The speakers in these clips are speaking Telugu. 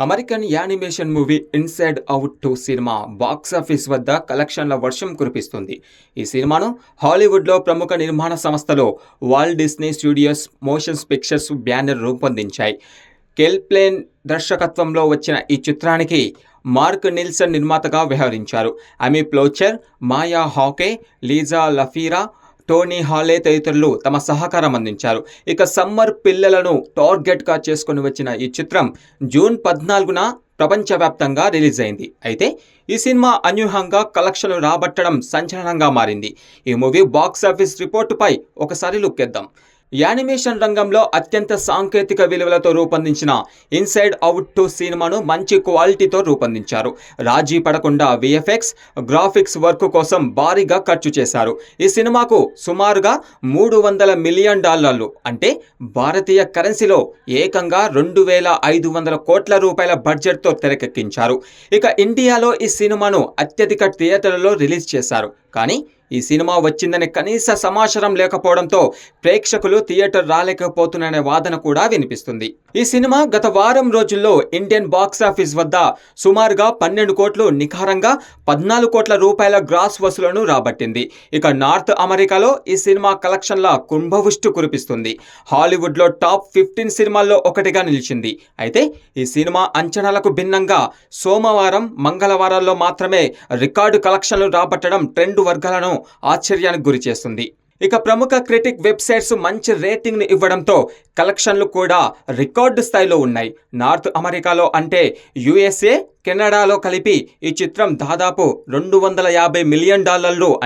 American animation movie inside out 2 cinema box office వద్ద కలెక్షన్ల వర్షం కురిపిస్తుంది. ఈ సినిమాను హాలీవుడ్లో ప్రముఖ నిర్మాణ సంస్థలు Walt Disney Studios Motion Pictures banner రూపొందించాయి. కెల్ ప్లేన్ దర్శకత్వంలో వచ్చిన ఈ చిత్రానికి మార్క్ నిల్సన్ నిర్మాతగా వ్యవహరించారు. అమీ ప్లోచర్, మాయా హాకే, లీజా లఫీరా, టోనీ హాలే తదితరులు తమ సహకారం అందించారు. ఇక సమ్మర్ పిల్లలను టార్గెట్గా చేసుకుని వచ్చిన ఈ చిత్రం జూన్ 14న ప్రపంచవ్యాప్తంగా రిలీజ్ అయింది. అయితే ఈ సినిమా అనూహ్యంగా కలెక్షన్లు రాబట్టడం సంచలనంగా మారింది. ఈ మూవీ బాక్సాఫీస్ రిపోర్టుపై ఒకసారి లుక్కేద్దాం. యానిమేషన్ రంగంలో అత్యంత సాంకేతిక విలువలతో రూపొందించిన ఇన్సైడ్ అవుట్ 2 సినిమాను మంచి క్వాలిటీతో రూపొందించారు. రాజీ పడకుండా విఎఫ్ఎక్స్, గ్రాఫిక్స్ వర్క్ కోసం భారీగా ఖర్చు చేశారు. ఈ సినిమాకు సుమారుగా $300 మిలియన్, అంటే భారతీయ కరెన్సీలో ఏకంగా 2500 కోట్ల రూపాయల బడ్జెట్తో తెరకెక్కించారు. ఇక ఇండియాలో ఈ సినిమాను అత్యధిక థియేటర్లలో రిలీజ్ చేశారు. కానీ ఈ సినిమా వచ్చిందని కనీస సమాచారం లేకపోవడంతో ప్రేక్షకులు థియేటర్ రాలేకపోతున్నారనే వాదన కూడా వినిపిస్తుంది. ఈ సినిమా గత వారం రోజుల్లో ఇండియన్ బాక్సాఫీస్ వద్ద సుమారుగా 12 కోట్లు, నిఖారంగా 14 కోట్ల రూపాయల గ్రాస్ వసూలను రాబట్టింది. ఇక నార్త్ అమెరికాలో ఈ సినిమా కలెక్షన్ల కుంభవృష్టి కురిపిస్తుంది. హాలీవుడ్లో టాప్ 15 సినిమాల్లో ఒకటిగా నిలిచింది. అయితే ఈ సినిమా అంచనాలకు భిన్నంగా సోమవారం, మంగళవారాల్లో మాత్రమే రికార్డు కలెక్షన్లు రాబట్టడం ట్రెండ్ వర్గాలను ఆశ్చర్యానికి గురి చేస్తుంది. ఇక ప్రముఖ క్రిటిక్ వెబ్సైట్స్ మంచి రేటింగ్ని ఇవ్వడంతో కలెక్షన్లు కూడా రికార్డు స్థాయిలో ఉన్నాయి. నార్త్ అమెరికాలో అంటే యుఎస్ఏ, కెనడాలో కలిపి ఈ చిత్రం దాదాపు $250 మిలియన్,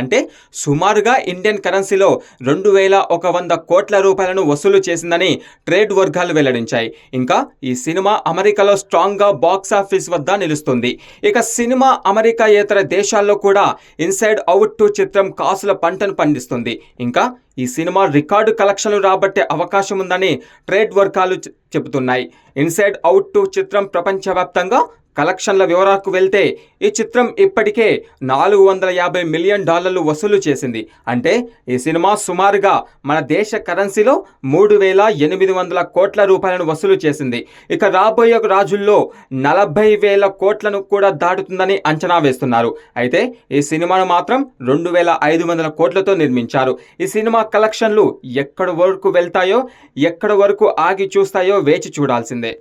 అంటే సుమారుగా ఇండియన్ కరెన్సీలో 2100 కోట్ల రూపాయలను వసూలు చేసిందని ట్రేడ్ వర్గాలు వెల్లడించాయి. ఇంకా ఈ సినిమా అమెరికాలో స్ట్రాంగ్గా బాక్సాఫీస్ వద్ద నిలుస్తుంది. ఇక సినిమా అమెరికాయేతర దేశాల్లో కూడా ఇన్సైడ్ అవుట్ 2 చిత్రం కాసుల పంటను పండిస్తుంది. ఇంకా ఈ సినిమా రికార్డు కలెక్షన్లు రాబట్టే అవకాశం ఉందని ట్రేడ్ వర్గాలు చెబుతున్నాయి. ఇన్సైడ్ అవుట్ 2 చిత్రం ప్రపంచవ్యాప్తంగా కలెక్షన్ల వివరాలకు వెళ్తే ఈ చిత్రం ఇప్పటికే $450 మిలియన్ వసూలు చేసింది. అంటే ఈ సినిమా సుమారుగా మన దేశ కరెన్సీలో 3800 కోట్ల రూపాయలను వసూలు చేసింది. ఇక రాబోయే రోజుల్లో 40,000 కోట్లను కూడా దాటుతుందని అంచనా వేస్తున్నారు. అయితే ఈ సినిమాను మాత్రం 2500 కోట్లతో నిర్మించారు. ఈ సినిమా కలెక్షన్లు ఎక్కడి వరకు వెళ్తాయో, ఎక్కడి వరకు ఆగి చూస్తాయో వేచి చూడాల్సిందే.